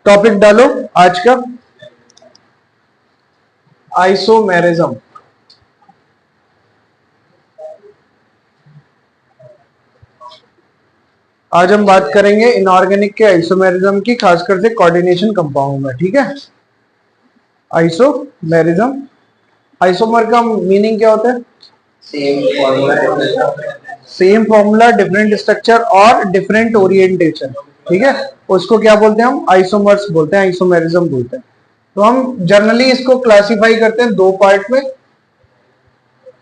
Topic डालो आज का, आइसोमेरिज्म। आज हम बात करेंगे इनऑर्गेनिक के आइसोमेरिज्म की, खासकर से कोऑर्डिनेशन कंपाउंड में। ठीक है, आइसोमेरिज्म, आइसोमर का मीनिंग क्या होता है? सेम फॉर्मूला, डिफरेंट स्ट्रक्चर और डिफरेंट ओरिएंटेशन। ठीक है, उसको क्या बोलते हैं हम? आइसोमर्स बोलते हैं, आइसोमेरिज्म बोलते हैं। तो हम जनरली इसको क्लासिफाई करते हैं दो पार्ट में।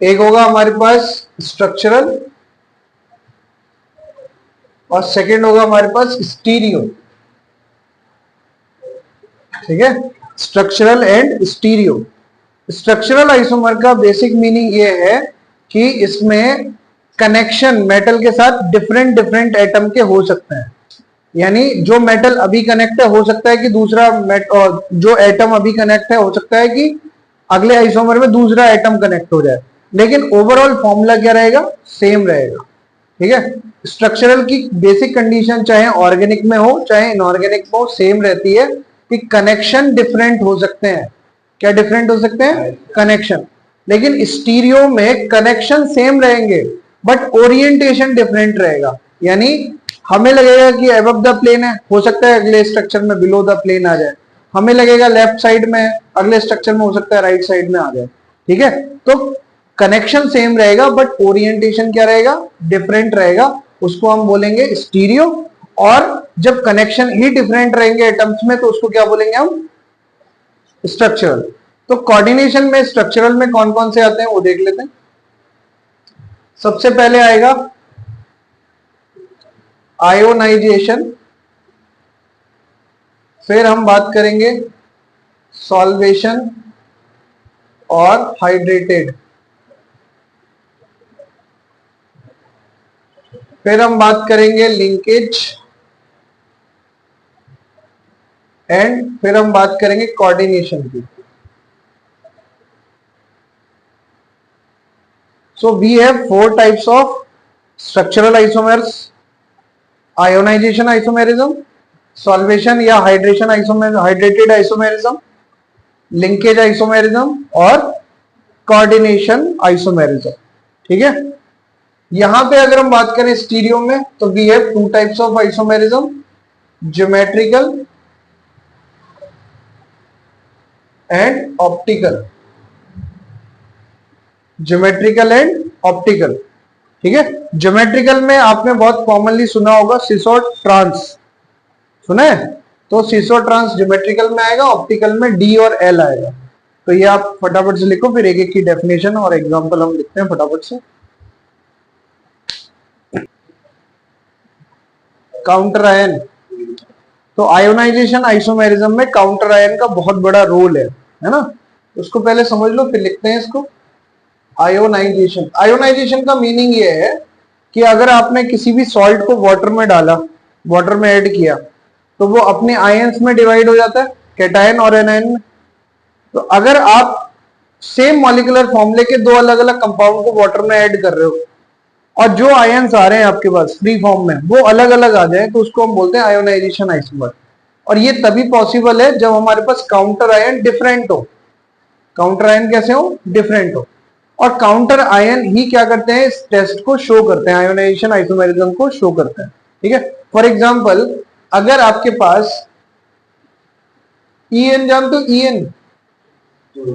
एक होगा हमारे पास स्ट्रक्चरल और सेकंड होगा हमारे पास स्टीरियो। ठीक है, structural and stereo. Structural isomer का बेसिक मीनिंग ये है कि इसमें कनेक्शन मेटल के साथ डिफरेंट डिफरेंट एटम के हो सकते हैं। यानी जो मेटल अभी कनेक्ट है, हो सकता है कि दूसरा जो एटम अभी कनेक्ट है, हो सकता है कि अगले आइसोमर में दूसरा एटम कनेक्ट हो जाए, लेकिन ओवरऑल फॉर्मूला क्या रहेगा? सेम रहेगा। ठीक है, स्ट्रक्चरल की बेसिक कंडीशन चाहे ऑर्गेनिक में हो चाहे इनऑर्गेनिक में हो, सेम रहती है कि कनेक्शन डिफरेंट हो सकते हैं। क्या डिफरेंट हो सकते हैं? कनेक्शन। लेकिन स्टीरियो में कनेक्शन सेम रहेंगे बट ओरिएंटेशन डिफरेंट रहेगा। यानी हमें लगेगा कि अबव द प्लेन है, हो सकता है अगले स्ट्रक्चर में बिलो द प्लेन आ जाए। हमें लगेगा लेफ्ट साइड में, अगले स्ट्रक्चर में हो सकता है राइट साइड में आ जाए। ठीक है, तो कनेक्शन सेम रहेगा बट ओरिएंटेशन क्या रहेगा? डिफरेंट रहेगा। उसको हम बोलेंगे स्टीरियो। और जब कनेक्शन ही डिफरेंट रहेंगे एटम्स में, तो उसको क्या बोलेंगे हम? स्ट्रक्चरल। तो कोऑर्डिनेशन में स्ट्रक्चरल में कौन कौन से आते हैं वो देख लेते हैं। सबसे पहले आएगा आयोनाइजेशन, फिर हम बात करेंगे सॉल्वेशन और हाइड्रेटेड, फिर हम बात करेंगे लिंकेज एंड फिर हम बात करेंगे कोऑर्डिनेशन की। So we have four types of structural isomers: ionization isomerism, solvation या hydration isomerism, hydrated isomerism, linkage isomerism और coordination isomerism। ठीक है, यहां पे अगर हम बात करें स्टीरियो में, तो we have two types of isomerism: geometrical and optical। Geometrical and optical. ठीक है, ज्योमेट्रिकल में आपने बहुत कॉमनली सुना होगा सिसो ट्रांस, सुना है? तो सिसो ट्रांस ज्योमेट्रिकल में आएगा, ऑप्टिकल में डी और एल आएगा। तो ये आप फटाफट से लिखो, फिर एक एक की डेफिनेशन और एग्जांपल हम लिखते हैं फटाफट से। काउंटर आयन, तो आयोनाइजेशन आइसोमेरिज्म में काउंटर आयन का बहुत बड़ा रोल है ना? उसको पहले समझ लो, फिर लिखते हैं इसको। आयोनाइजेशन, आयोनाइजेशन का मीनिंग ये है कि अगर आपने किसी भी सॉल्ट को वाटर में डाला, वाटर में ऐड किया, तो वो अपने आयंस में डिवाइड हो जाता है, कैटायन और एनायन में। तो अगर आप सेम मॉलिक्यूलर फॉर्मूले के दो अलग अलग कंपाउंड को वाटर में ऐड कर रहे हो और जो आयंस आ रहे हैं आपके पास फ्री फॉर्म में वो अलग अलग आ जाए, तो उसको हम बोलते हैं आयोनाइजेशन आइसोमर। और ये तभी पॉसिबल है जब हमारे पास काउंटर आयन डिफरेंट हो। काउंटर आयन कैसे हो? डिफरेंट हो। और काउंटर आयन ही क्या करते हैं? इस टेस्ट को शो करते हैं, आयोनाइजेशन आइसोमेरिज्म को शो करते हैं। ठीक है, फॉर एग्जांपल अगर आपके पास ईएन, जानते हो EN?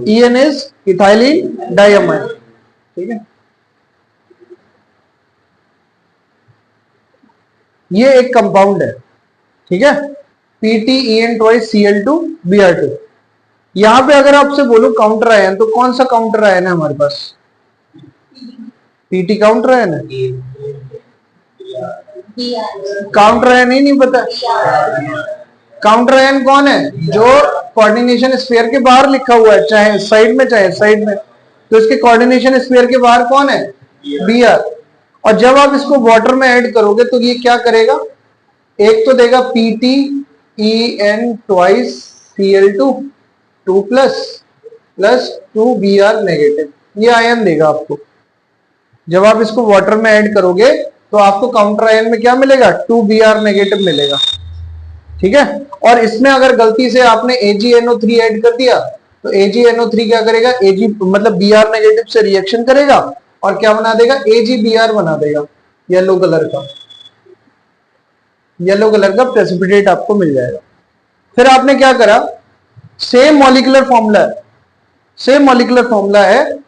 EN is ethylene diamine. ठीक है, ये एक कंपाउंड है। ठीक है, PTEN ट्वाइस Cl2Br2। यहां पे अगर आपसे बोलूं काउंटर आयन, तो कौन सा काउंटर आयन है हमारे पास? पीटी काउंटर आयन है? काउंटर आयन ही नहीं पता? काउंटर आयन कौन है? जो कोऑर्डिनेशन स्फीयर के बाहर लिखा हुआ है, चाहे साइड में चाहे साइड में। तो इसके कोऑर्डिनेशन स्फीयर के बाहर कौन है? Br। और जब आप इसको वाटर में ऐड करोगे तो ये क्या करेगा? एक तो देगा PTEN twice Cl2 2 plus 2Br negative, ये आयन देगा आपको। जब आप इसको वाटर में ऐड करोगे तो आपको काउंटर आयन में क्या मिलेगा? 2Br नेगेटिव मिलेगा। ठीक है। और इसमें अगर गलती से आपने AgNO3 ऐड कर दिया तो AgNO3 क्या करेगा, Ag मतलब Br नेगेटिव से रिएक्शन करेगा और क्या बना देगा, AgBr बना देगा, येलो कलर का प्रेसिपिटेट आपको मिल जाएगा। फिर आपने क्या करा, सेम मॉलिक्यूलर फॉर्मूला है,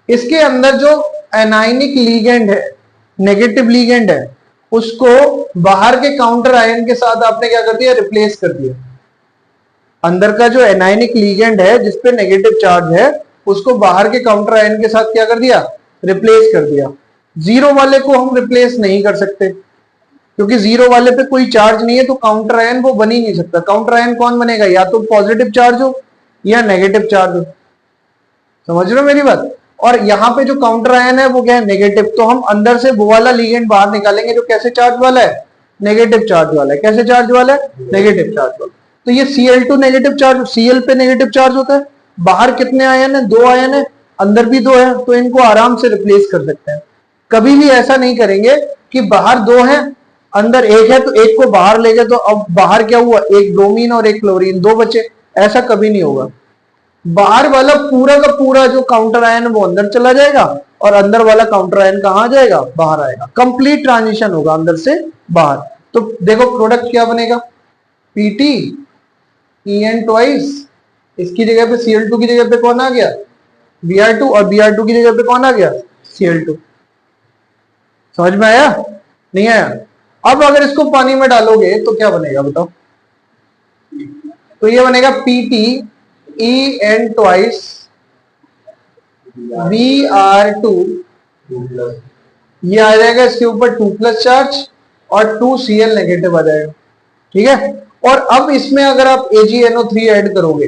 इसके अंदर जो एनाइनिक लीगेंड है, नेगेटिव लीगेंड है, उसको बाहर के काउंटर आयन के साथ आपने क्या कर दिया, रिप्लेस कर दिया। अंदर का जो एनाइनिक लीगेंड है जिसपे नेगेटिव चार्ज है, उसको बाहर के काउंटर आयन के साथ क्या कर दिया, रिप्लेस कर दिया। जीरो वाले को हम रिप्लेस नहीं कर सकते क्योंकि जीरो वाले पे कोई चार्ज नहीं है, तो काउंटर आयन वो बन ही नहीं सकता। काउंटर आयन कौन बनेगा, या तो पॉजिटिव चार्ज हो या नेगेटिव चार्ज हो। समझ रहे हो मेरी बात। और यहाँ पे जो काउंटर आयन है वो क्या है, नेगेटिव। तो हम अंदर से वो वाला लीगेंड बाहर निकालेंगे जो कैसे चार्ज वाला है, नेगेटिव चार्ज वाला है। कैसे चार्ज वाला है, नेगेटिव चार्ज वाला। तो ये Cl2 नेगेटिव चार्ज, Cl पे नेगेटिव चार्ज होता है। बाहर कितने आयन है, 2 आयन है, अंदर भी 2 है, तो इनको आराम से रिप्लेस कर सकते हैं। कभी भी ऐसा नहीं करेंगे कि बाहर 2 है अंदर 1 है तो एक को बाहर ले गए तो अब बाहर क्या हुआ, एक ब्रोमीन और एक क्लोरीन, 2 बचे। ऐसा कभी नहीं होगा। बाहर वाला पूरा का पूरा जो काउंटर आयन वो अंदर चला जाएगा और अंदर वाला काउंटर आयन कहां जाएगा, बाहर आएगा। कंप्लीट ट्रांजिशन होगा अंदर से बाहर। तो देखो प्रोडक्ट क्या बनेगा, Pt En ट्वाइस, इसकी जगह पे Cl2 की जगह पे कौन आ गया, Br2, और Br2 की जगह पे कौन आ गया, Cl2। समझ में आया, नहीं आया। अब अगर इसको पानी में डालोगे तो क्या बनेगा बताओ, तो ये बनेगा Pt En ट्वाइस Br2, ये आ जाएगा इसके ऊपर 2+ चार्ज और 2Cl नेगेटिव आ जाएगा। ठीक है। और अब इसमें अगर आप AgNO3 ऐड करोगे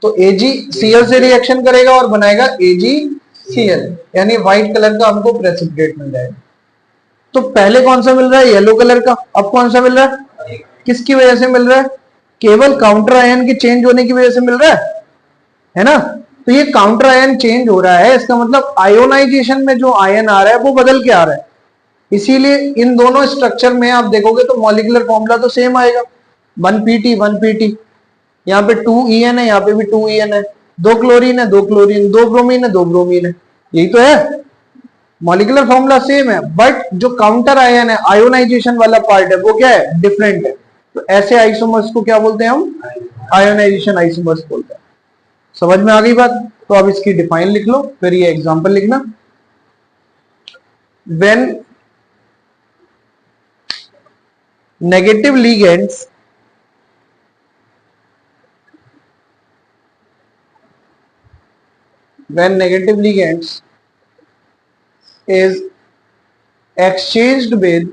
तो AgCl से रिएक्शन करेगा और बनाएगा AgCl, यानी व्हाइट कलर का हमको प्रेसिपिटेट मिल जाएगा। तो पहले कौन सा मिल रहा है, येलो कलर का। अब कौन सा मिल रहा है, किसकी वजह से मिल रहा है, केवल काउंटर आयन के चेंज होने की वजह से मिल रहा है ना। तो ये काउंटर आयन चेंज हो रहा है, इसका मतलब आयोनाइजेशन में जो आयन आ रहा है वो बदल के आ रहा है। इसीलिए इन दोनों स्ट्रक्चर में आप देखोगे तो मॉलिक्यूलर फॉर्मूला तो सेम आएगा, 1pt। यहाँ पे 2En है, यहाँ पे भी 2En है, 2 क्लोरीन है, 2 क्लोरीन, 2 ब्रोमीन है, 2 ब्रोमीन है, यही तो है। मॉलिक्यूलर फॉर्मूला सेम है, बट जो काउंटर आयन है, आयोनाइजेशन वाला पार्ट है, वो क्या है, डिफरेंट है। तो ऐसे आइसोमर्स को क्या बोलते हैं हम, आयोनाइजेशन आइसोमर्स बोलते हैं। समझ में आ गई बात। तो अब इसकी डिफाइन लिख लो, फिर ये एग्जांपल लिखना। When negative ligands is exchanged with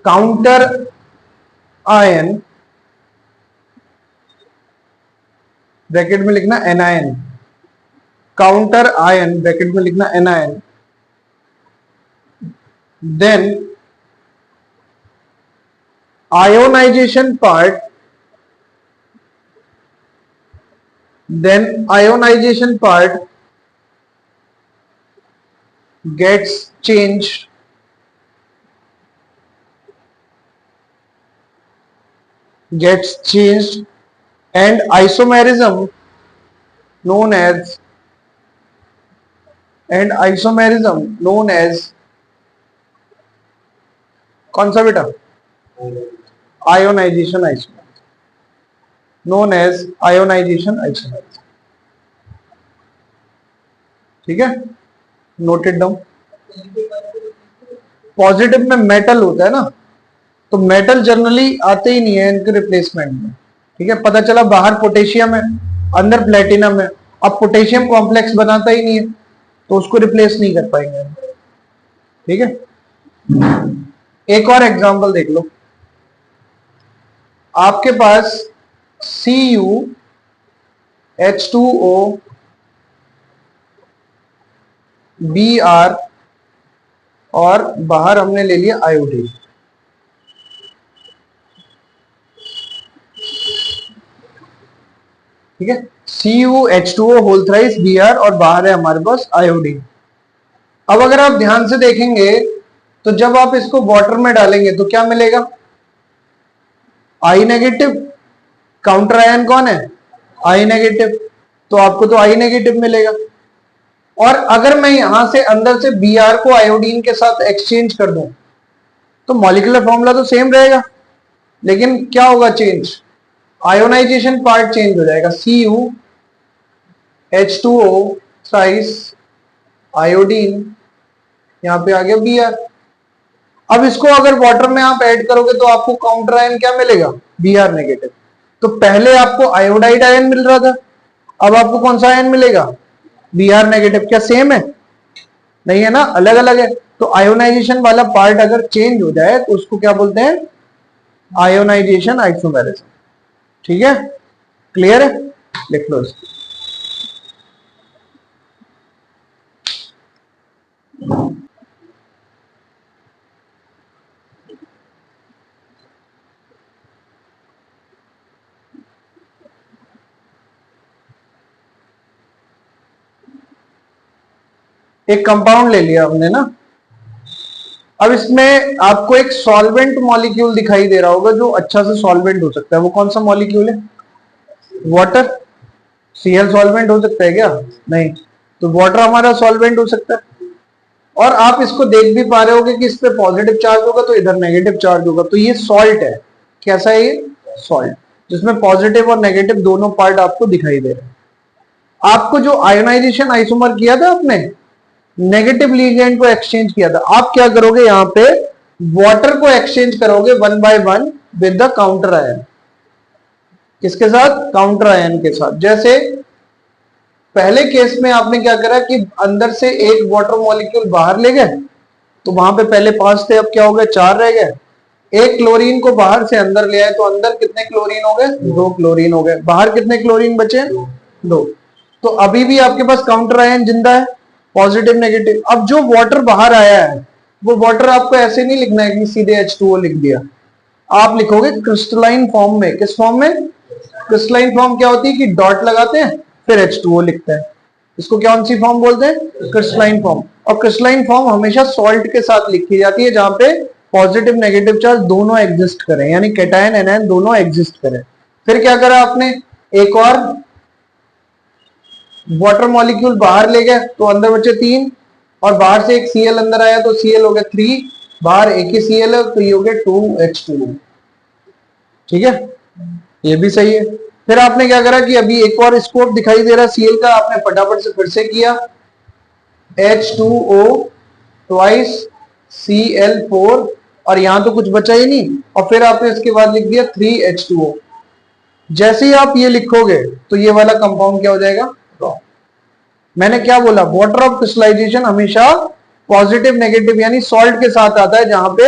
counter ion, bracket में लिखना anion, काउंटर आयन ब्रैकेट में लिखना anion, then ionization part gets changed and isomerism known as कौन सा बेटा, ionization isomer, known as ionization isomer. ठीक है, नोटेड डाउन। पॉजिटिव में मेटल होता है ना, तो मेटल जनरली आते ही नहीं है इनके रिप्लेसमेंट में। ठीक है, पता चला बाहर पोटेशियम है अंदर प्लेटिनम है, अब पोटेशियम कॉम्प्लेक्स बनाता ही नहीं है तो उसको रिप्लेस नहीं कर पाएंगे। ठीक है, एक और एग्जांपल देख लो। आपके पास CuH2O Br और बाहर हमने ले लिया आयोडीन। ठीक है, CuH2O होल थ्राइस Br और बाहर है हमारे पास आयोडीन। अब अगर आप ध्यान से देखेंगे तो जब आप इसको वाटर में डालेंगे तो क्या मिलेगा? आई नेगेटिव। काउंटर आयन कौन है? आई नेगेटिव। तो आपको तो आई नेगेटिव मिलेगा। और अगर मैं यहां से अंदर से Br को आयोडीन के साथ एक्सचेंज कर दूं तो मॉलिक्यूलर फॉर्मूला तो सेम रहेगा, लेकिन क्या होगा चेंज? आयोनाइजेशन पार्ट चेंज हो जाएगा। CuH2O थ्राइस आयोडीन, यहां पे आ गया Br। अब इसको अगर वाटर में आप ऐड करोगे तो आपको काउंटर आयन क्या मिलेगा? Br negative. तो पहले आपको आयोडाइड आयन मिल रहा था, अब आपको कौन सा आयन मिलेगा? Br negative. क्या सेम है? नहीं है ना, अलग अलग है। तो आयोनाइजेशन वाला पार्ट अगर चेंज हो जाए तो उसको क्या बोलते हैं? Ionization isomerism. ठीक है, क्लियर है? लिख लो इसको। एक कंपाउंड ले लिया हमने ना, अब इसमें आपको एक सॉल्वेंट मॉलिक्यूल दिखाई दे रहा होगा जो अच्छा से सॉल्वेंट हो सकता है। वो कौन सा मॉलिक्यूल है? वाटर। Cl सॉल्वेंट हो सकता है क्या? नहीं। तो वाटर हमारा सॉल्वेंट हो सकता है। और आप इसको देख भी पा रहे होगे कि इस पे पॉजिटिव चार्ज होगा तो इधर नेगेटिव चार्ज होगा, तो ये सॉल्ट है। कैसा है ये? सॉल्ट, जिसमें पॉजिटिव और नेगेटिव दोनों पार्ट आपको दिखाई दे रहे हैं। आपको जो आयोनाइजेशन आइसोमर किया था आपने, नेगेटिव लिगेंड को एक्सचेंज किया था, आप क्या करोगे? यहां पे वाटर को एक्सचेंज करोगे 1 by 1 with the counter ion. किसके साथ? काउंटर आयन के साथ। जैसे पहले केस में आपने क्या करा कि अंदर से एक वाटर मॉलिक्यूल बाहर ले गए, तो वहां पे पहले 5 थे, अब क्या हो गए? 4 रह गए। एक क्लोरीन को बाहर से अंदर ले आए तो अंदर कितने क्लोरीन हो गए? 2 क्लोरीन हो गए। बाहर कितने क्लोरीन बचे? 2। तो अभी भी आपके पास काउंटर आयन जिंदा है, पॉजिटिव नेगेटिव। अब जो वाटर बाहर आया है वो वाटर आपको ऐसे नहीं लिखना है कि सीधे H2O लिख दिया, आप लिखोगे क्रिस्टलाइन फॉर्म में। किस फॉर्म में? क्रिस्टलाइन फॉर्म क्या होती है कि डॉट लगाते हैं फिर H2O लिखते हैं। इसको कौन सी फॉर्म बोलते हैं? Crystalline form. और क्रिस्टलाइन फॉर्म हमेशा सॉल्ट के साथ लिखी जाती है जहां पे पॉजिटिव नेगेटिव चार्ज दोनों एग्जिस्ट करें, यानी कैटायन एनायन दोनों एग्जिस्ट करें। फिर क्या करा आपने? एक और वाटर मॉलिक्यूल बाहर ले गए तो अंदर बचे 3, और बाहर से एक Cl अंदर आया तो Cl हो गया 3, बाहर एक ही Cl है तो ये हो गया 2H2O। ठीक है, ये भी सही है। फिर आपने क्या करा कि अभी एक और स्कोप दिखाई दे रहा Cl का, आपने फटाफट से फिर से किया H2O ट्वाइस Cl4, और यहां तो कुछ बचा ही नहीं, और फिर आपने इसके बाद लिख दिया 3H2O। जैसे ही आप ये लिखोगे तो ये वाला कंपाउंड क्या हो जाएगा? रॉन्ग। मैंने क्या बोला? वाटर ऑफ क्रिस्टलाइजेशन हमेशा पॉजिटिव नेगेटिव यानी सॉल्ट के साथ आता है जहां पे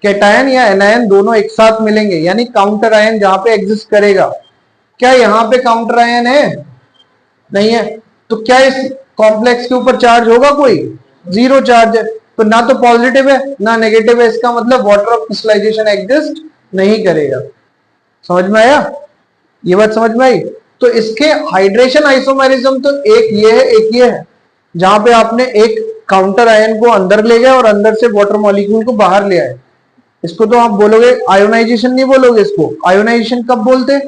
कैटायन या एनायन दोनों एक साथ मिलेंगे, यानी काउंटर आयन जहां पे एग्जिस्ट करेगा। क्या यहां पे काउंटर आयन है? नहीं है। तो क्या इस कॉम्प्लेक्स के ऊपर चार्ज होगा? कोई जीरो चार्ज है, तो ना तो पॉजिटिव है ना नेगेटिव है, इसका मतलब वाटर ऑफ क्रिस्टलाइजेशन एग्जिस्ट नहीं करेगा। समझ में आया? ये बात समझ में आई? तो इसके हाइड्रेशन आइसोमेरिज्म तो एक ये है, एक ये है, जहां पे आपने एक काउंटर आयन को अंदर ले गए और अंदर से वाटर मॉलिक्यूल को बाहर ले आए। इसको तो आप बोलोगे आयोनाइजेशन नहीं बोलोगे, इसको आयोनाइजेशन कब बोलते?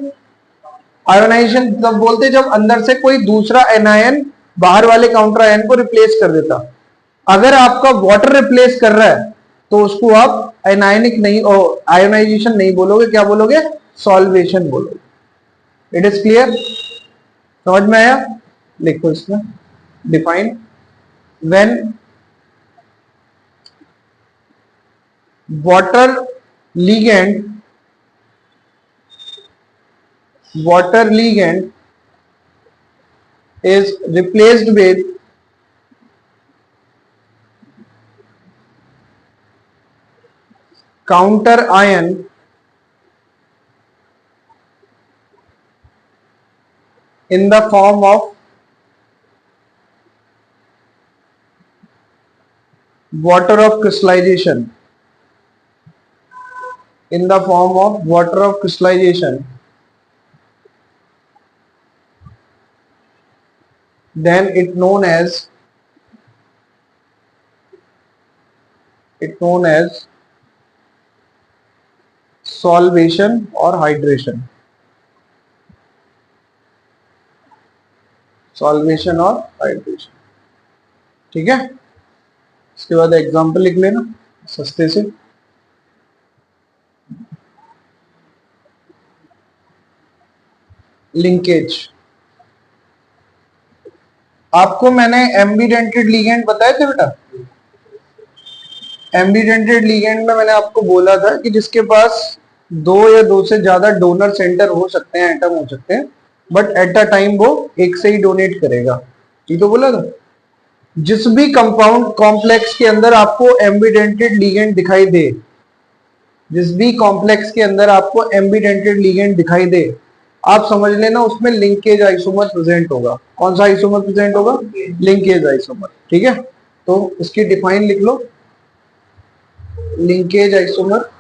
आयोनाइजेशन तब बोलते जब अंदर से कोई दूसरा एनायन बाहर वाले काउंटर आयन को रिप्लेस कर देता। अगर आपका वाटर रिप्लेस कर रहा है तो उसको आप एनायनिक नहीं, आयोनाइजेशन नहीं बोलोगे, क्या बोलोगे? सॉल्वेशन बोलोगे। It is clear? समझ में आया? लिखो इसमें define when water ligand is replaced with counter ion in the form of water of crystallization, in the form of water of crystallization, then it known as solvation और hydration. Solvation और hydration. ठीक है, इसके बाद example लिख लेना सस्ते से. लिंकेज. आपको मैंने एम्बिडेंटेड लिगेंड बताए थे बेटा. एम्बिडेंटेड लिगेंड में मैंने आपको बोला था कि जिसके पास दो या दो से ज्यादा डोनर सेंटर हो सकते हैं, एटम हो सकते हैं, बट एट अ टाइम वो एक से ही डोनेट करेगा. ये तो बोला था. जिस भी कंपाउंड कॉम्प्लेक्स के अंदर आपको एम्बिडेंटेड लिगेंड दिखाई दे, जिस भी कॉम्प्लेक्स के अंदर आपको एम्बिडेंटेड लिगेंड दिखाई दे, आप समझ लेना उसमें लिंकेज आइसोमर प्रेजेंट होगा. कौन सा आइसोमर प्रेजेंट होगा? Linkage isomer. ठीक है, तो इसकी डिफाइन लिख लो. Linkage isomer,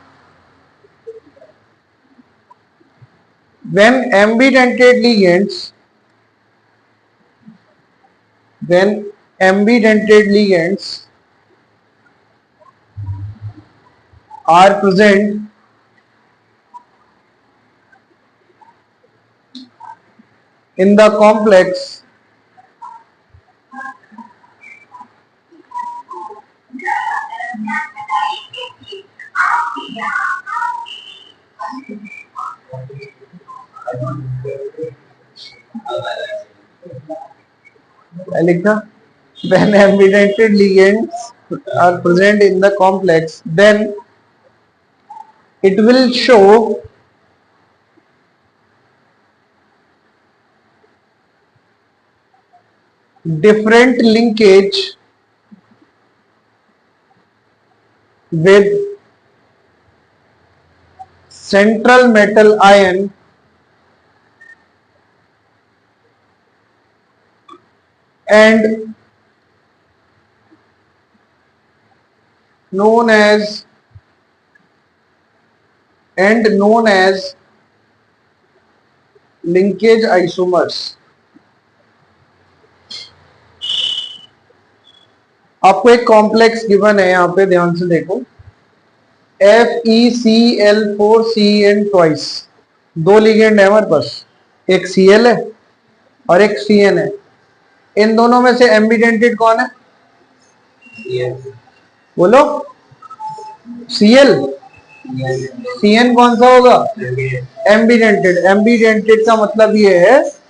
when ambidentate ligands are present in the complex, लिखना. When ambidentate ligands are present in the complex, then it will show different linkage with central metal ion and known as linkage isomers. आपको एक complex given है, यहां पे ध्यान से देखो. FeCl4Cn twice. दो लिगेंड है हमारे पास, एक Cl है और एक Cn है. इन दोनों में से एम्बिडेंटेड कौन है? बोलो. Cl. Cn कौन सा होगा? एम्बिडेंटेड. एम्बिडेंटेड का मतलब ये है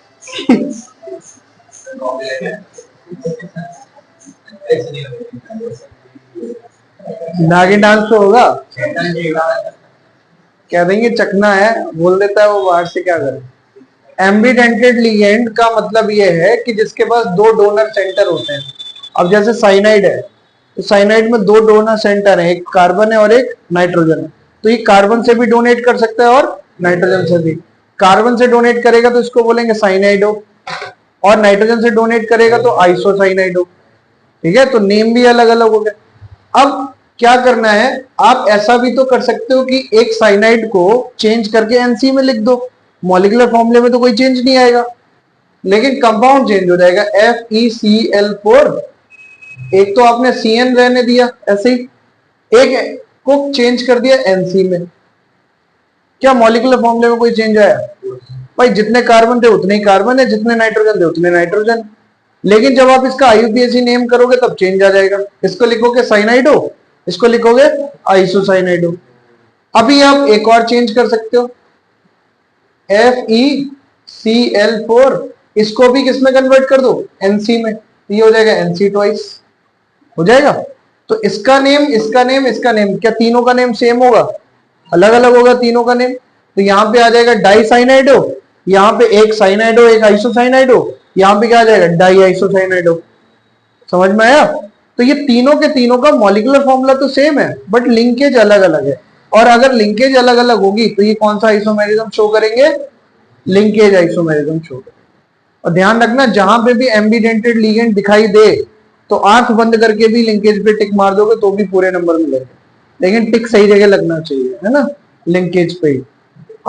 नागिन डांस तो होगा, कह देंगे चकना है, बोल देता है वो बाहर से, क्या करे. एम्बिडेंटेड लिगेंड का मतलब ये है कि जिसके पास दो डोनर सेंटर होते हैं. अब जैसे साइनाइड है, तो साइनाइड में दो डोनर सेंटर है, एक कार्बन है और एक नाइट्रोजन है. तो ये कार्बन से भी डोनेट कर सकता है और नाइट्रोजन से भी. कार्बन से डोनेट करेगा तो इसको बोलेंगे साइनाइडो, और नाइट्रोजन से डोनेट करेगा तो आइसोसाइनाइडो. ठीक है, तो नेम भी अलग अलग हो गए. अब क्या करना है, आप ऐसा भी तो कर सकते हो कि एक साइनाइड को चेंज करके एनसी में लिख दो. मॉलिक्यूलर फॉर्मूले में तो कोई चेंज नहीं आएगा, लेकिन कंपाउंड चेंज हो जाएगा. FeCl4. एक तो आपने Cn रहने दिया ऐसे ही, एक को चेंज कर दिया NC में. क्या मॉलिक्यूलर फॉर्मूले में कोई चेंज आया? भाई जितने कार्बन थे उतने ही कार्बन है, जितने नाइट्रोजन थे उतने नाइट्रोजन. लेकिन जब आप इसका IUPAC नेम करोगे तब चेंज आ जाएगा. इसको लिखोगे साइनाइडो, इसको लिखोगे आइसोसाइनाइडो. अभी आप एक और चेंज कर सकते हो, FeCl4. इसको भी किस में कन्वर्ट कर दो? NC में. ये हो जाएगा NC ट्वाइस, हो जाएगा. तो इसका नेम, इसका नेम, इसका नेम, क्या तीनों का नेम सेम होगा? अलग अलग होगा तीनों का नेम. तो यहाँ पे आ जाएगा डाइसाइनाइडो, यहाँ पे एक साइनाइडो एक आइसोसाइनाइडो, यहाँ पे क्या आ जाएगा? डाई आइसोसाइनाइडो. समझ में आया? तो ये तीनों के तीनों का मॉलिक्यूलर फॉर्मूला तो सेम है, बट लिंकेज अलग अलग है. और अगर लिंकेज अलग अलग होगी तो ये कौन सा आइसोमेरिज्म शो करेंगे? लिंकेज आइसोमेरिज्म शो करेंगे. और ध्यान रखना, जहां पे भी एम्बिडेंटेड लिगेंड दिखाई दे तो आंख बंद करके भी लिंकेज पे टिक मार दोगे तो भी पूरे नंबर मिलेंगे. लेकिन टिक सही जगह लगना चाहिए, है ना, लिंकेज पे ही.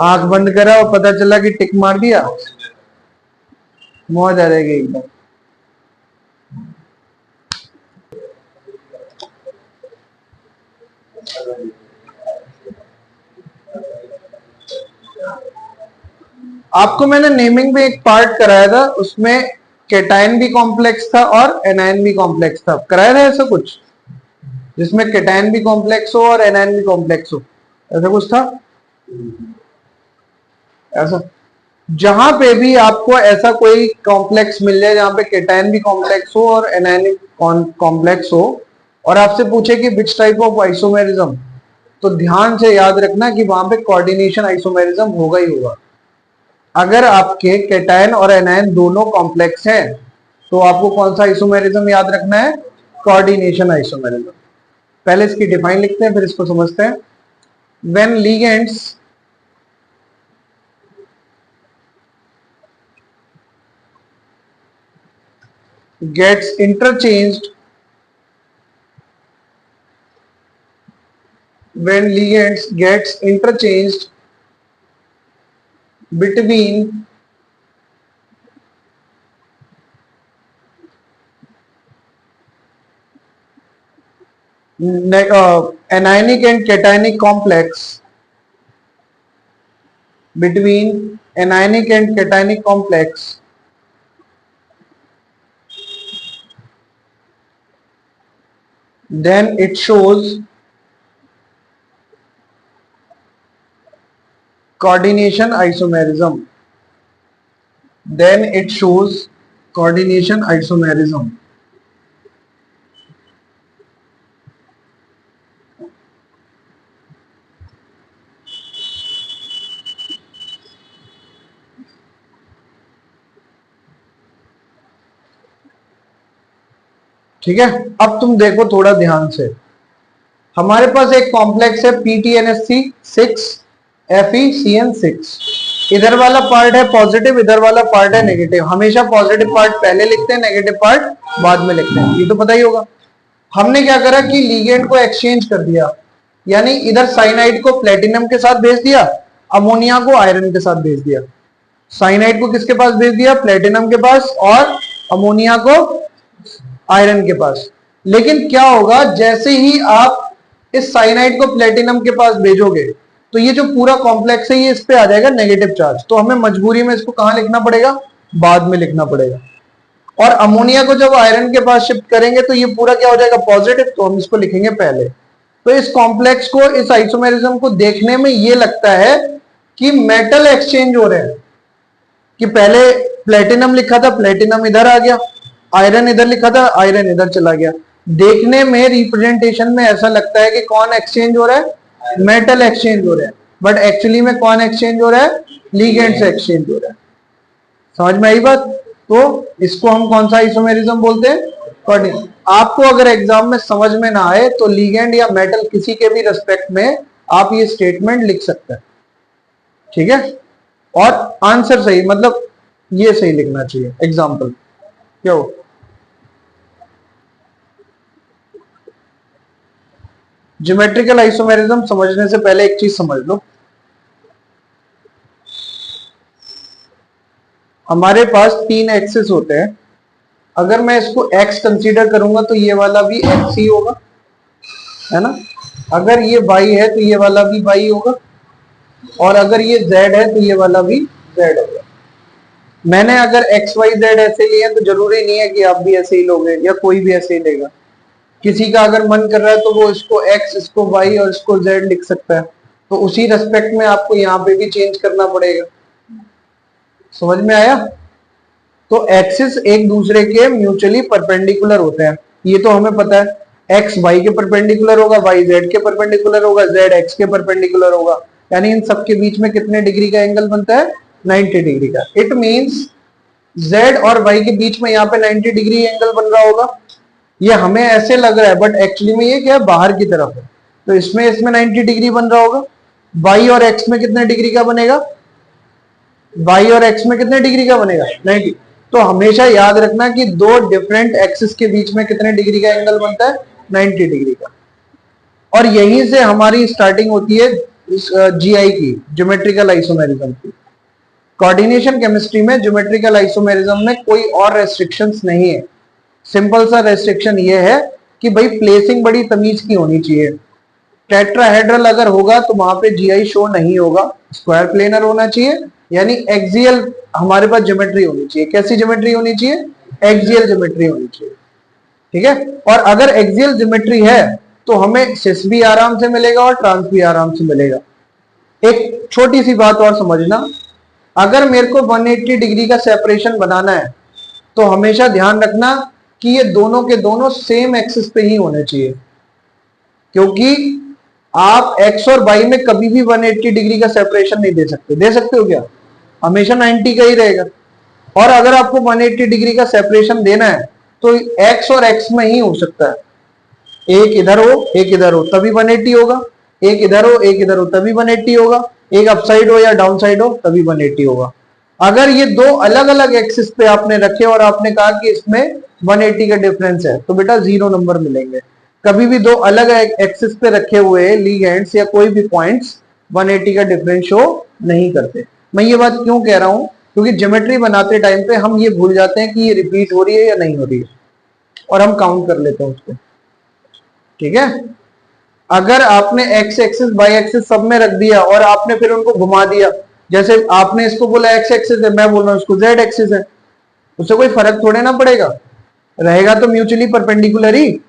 आंख बंद करा और पता चला कि टिक मार दिया, मौज आ जाएगी एकदम. आपको मैंने नेमिंग में एक पार्ट कराया था, उसमें केटाइन भी कॉम्प्लेक्स था और एनायन भी कॉम्प्लेक्स था, कराया था ऐसा कुछ जिसमें केटाइन भी कॉम्प्लेक्स हो और एनायन भी कॉम्प्लेक्स हो, ऐसा कुछ था? ऐसा जहां पे भी आपको ऐसा कोई कॉम्प्लेक्स मिल जाए जहां पे केटाइन भी कॉम्प्लेक्स हो और एनायन कॉम्प्लेक्स हो और आपसे पूछे कि विच टाइप ऑफ आइसोमेरिज्म, तो ध्यान से याद रखना कि वहां पे कोऑर्डिनेशन आइसोमेरिज्म होगा ही होगा। अगर आपके केटायन और एनायन दोनों कॉम्प्लेक्स हैं तो आपको कौन सा आइसोमेरिज्म याद रखना है? Coordination isomerism. पहले इसकी डिफाइन लिखते हैं फिर इसको समझते हैं। When ligands gets interchanged when ligands gets interchanged between anionic and cationic complex, between anionic and cationic complex, then it shows coordination isomerism. Then it shows coordination isomerism. ठीक है, अब तुम देखो थोड़ा ध्यान से। हमारे पास एक कॉम्प्लेक्स है PTNSC 6 FeCN6। इधर वाला पार्ट है पॉजिटिव, इधर वाला पार्ट है नेगेटिव। हमेशा पॉजिटिव पार्ट पहले लिखते हैं, नेगेटिव पार्ट बाद में लिखते हैं, ये तो पता ही होगा। हमने क्या करा कि लिगेंड को एक्सचेंज कर दिया, यानी इधर साइनाइड को प्लेटिनम के साथ भेज दिया, अमोनिया को आयरन के साथ भेज दिया। साइनाइड को किसके पास भेज दिया? प्लेटिनम के पास, और अमोनिया को आयरन के पास। लेकिन क्या होगा, जैसे ही आप इस साइनाइड को प्लेटिनम के पास भेजोगे तो ये जो पूरा कॉम्प्लेक्स है ये इस पे आ जाएगा नेगेटिव चार्ज, तो हमें मजबूरी में इसको कहां लिखना पड़ेगा? बाद में लिखना पड़ेगा। और अमोनिया को जब आयरन के पास शिफ्ट करेंगे तो ये पूरा क्या हो जाएगा? पॉजिटिव, तो हम इसको लिखेंगे पहले। तो इस कॉम्प्लेक्स को, इस आइसोमेरिज्म को देखने में ये लगता है कि मेटल एक्सचेंज हो रहे हैं, कि पहले प्लेटिनम लिखा था, प्लेटिनम इधर आ गया, आयरन इधर लिखा था, आयरन इधर चला गया। देखने में, रिप्रेजेंटेशन में ऐसा लगता है कि कौन एक्सचेंज हो रहा है? मेटल एक्सचेंज हो रहा है, बट एक्चुअली में कौन एक्सचेंज हो रहा है? लिगेंड से एक्सचेंज हो रहा है। समझ में आई बात? तो इसको हम कौन सा आइसोमेरिज्म बोलते हैं? कोऑर्डिनेशन। आपको अगर एग्जाम में समझ में ना आए तो लिगेंड या मेटल किसी के भी रेस्पेक्ट में आप ये स्टेटमेंट लिख सकते हैं, ठीक है? और आंसर सही, मतलब ये सही लिखना चाहिए। एग्जाम्पल क्या हो? ज्योमेट्रिकल आइसोमेरिज्म समझने से पहले एक चीज समझ लो, हमारे पास 3 एक्सिस होते हैं। अगर मैं इसको x कंसीडर करूंगा तो ये वाला भी x ही होगा, है ना? अगर ये y है तो ये वाला भी y होगा, और अगर ये z है तो ये वाला भी z होगा। मैंने अगर x y z ऐसे लिए तो जरूरी नहीं है कि आप भी ऐसे ही लोगे या कोई भी ऐसे ही लेगा। किसी का अगर मन कर रहा है तो वो इसको x, इसको y और इसको z लिख सकता है, तो उसी रेस्पेक्ट में आपको यहाँ पे भी चेंज करना पड़ेगा। समझ में आया? तो एक्सिस एक दूसरे के म्यूचुअली परपेंडिकुलर होते हैं, ये तो हमें पता है। x y के परपेंडिकुलर होगा, y z के परपेंडिकुलर होगा, z x के परपेंडिकुलर होगा, यानी इन सब के बीच में कितने डिग्री का एंगल बनता है? 90 डिग्री का। इट मींस z और y के बीच में यहाँ पे 90 डिग्री एंगल बन रहा होगा। ये हमें ऐसे लग रहा है बट एक्चुअली में ये क्या है? बाहर की तरफ है, तो इसमें 90 डिग्री बन रहा होगा। y और x में कितने डिग्री का बनेगा? y और x में कितने डिग्री का बनेगा? 90। तो हमेशा याद रखना कि दो डिफरेंट एक्सिस के बीच में कितने डिग्री का एंगल बनता है? 90 डिग्री का। और यहीं से हमारी स्टार्टिंग होती है GI की, ज्योमेट्रिकल आइसोमेरिज्म की। कोऑर्डिनेशन केमिस्ट्री में ज्योमेट्रिकल आइसोमेरिज्म में कोई और रेस्ट्रिक्शंस नहीं है। सिंपल सा रेस्ट्रिक्शन ये है कि भाई प्लेसिंग बड़ी तमीज की होनी चाहिए। टेट्राहेड्रल अगर होगा तो वहां पे जीआई शो नहीं होगा, स्क्वायर प्लेनर होना चाहिए, यानी एक्सियल हमारे पास ज्योमेट्री होनी चाहिए। कैसी ज्योमेट्री होनी चाहिए? एक्सियल ज्योमेट्री होनी चाहिए। ठीक है, और अगर एक्सियल ज्योमेट्री है तो हमें सिस भी आराम से मिलेगा और ट्रांस भी आराम से मिलेगा। एक छोटी सी बात और समझना, अगर मेरे को 180 डिग्री का सेपरेशन बनाना है तो हमेशा ध्यान रखना कि ये दोनों के दोनों सेम एक्सिस पे ही होने चाहिए, क्योंकि आप एक्स और वाई में कभी भी 180 डिग्री का सेपरेशन नहीं दे सकते। दे सकते हो क्या? हमेशा 90 का ही रहेगा। और अगर आपको 180 डिग्री का सेपरेशन देना है तो एक्स और एक्स में ही हो सकता है, एक इधर हो एक इधर हो तभी 180 होगा, एक इधर हो एक इधर हो तभी 180 होगा, एक अपसाइड हो या डाउन साइड हो तभी 180 होगा। अगर ये दो अलग अलग एक्सिस पे आपने रखे और आपने कहा कि इसमें 180 का डिफरेंस है तो बेटा 0 नंबर मिलेंगे। कभी भी दो अलग एक्सिस पे रखे हुए लीगेंड्स या कोई भी पॉइंट्स 180 का डिफरेंस शो नहीं करते। मैं ये बात क्यों कह रहा हूं? क्योंकि ज्योमेट्री बनाते टाइम पे हम ये भूल जाते हैं कि ये रिपीट हो रही है या नहीं हो रही है, और हम काउंट कर लेते हैं उसको। ठीक है, अगर आपने एक्स एक्सिस वाई एक्सिस सब में रख दिया और आपने फिर उनको घुमा दिया, जैसे आपने इसको बोला एक्स एक्सिस है, मैं बोल रहा हूं इसको जेड एक्सिस है, उससे कोई फर्क थोड़े ना पड़ेगा, रहेगा तो म्यूचुअली परपेंडिकुलर ही।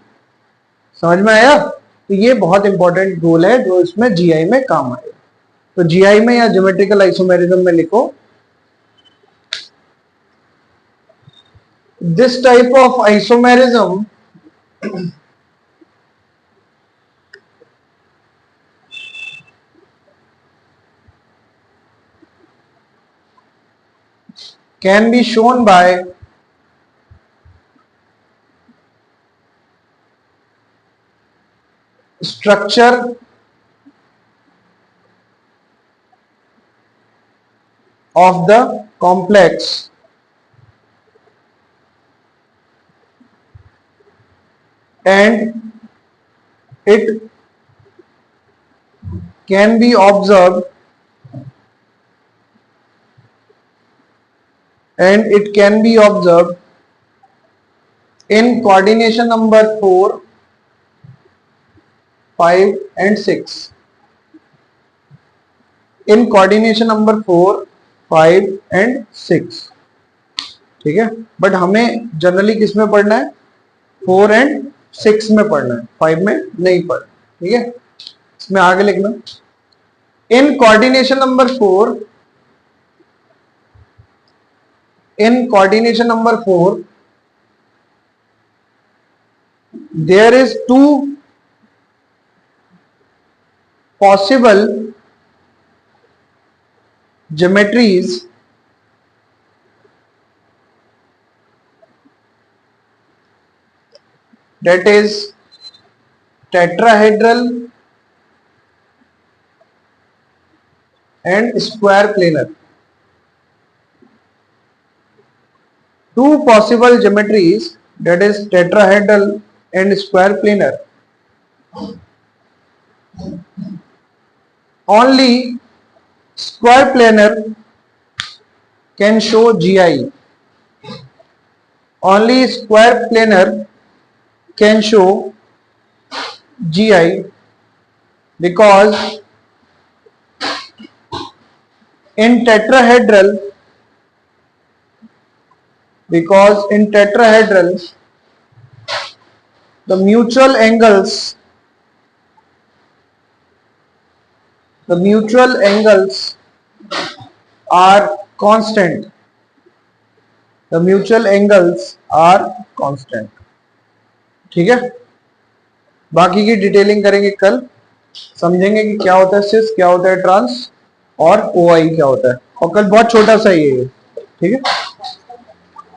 समझ में आया? तो ये बहुत इंपॉर्टेंट रूल है जो इसमें जीआई में काम आएगा। तो जीआई में या ज्योमेट्रिकल आइसोमेरिज्म में लिखो, this type of isomerism can be shown by structure of the complex and it can be observed in coordination number 4, 5 and 6. In coordination number 4, 5 and 6. ठीक है, बट हमें जनरली किस में पढ़ना है? 4 and 6 में पढ़ना है, 5 में नहीं पढ़ना। ठीक है, इसमें आगे लिखना, in coordination number 4, in coordination number 4 there is two possible geometries that is tetrahedral and square planar. Two possible geometries, that is tetrahedral and square planar. Only square planar can show GI. Only square planar can show GI because in tetrahedral the mutual angles are constant. The mutual angles are constant. ठीक है, बाकी की detailing करेंगे कल, समझेंगे कि क्या होता है सिस, क्या होता है ट्रांस और ओआई क्या होता है, और कल बहुत छोटा सा ही है। ठीक है।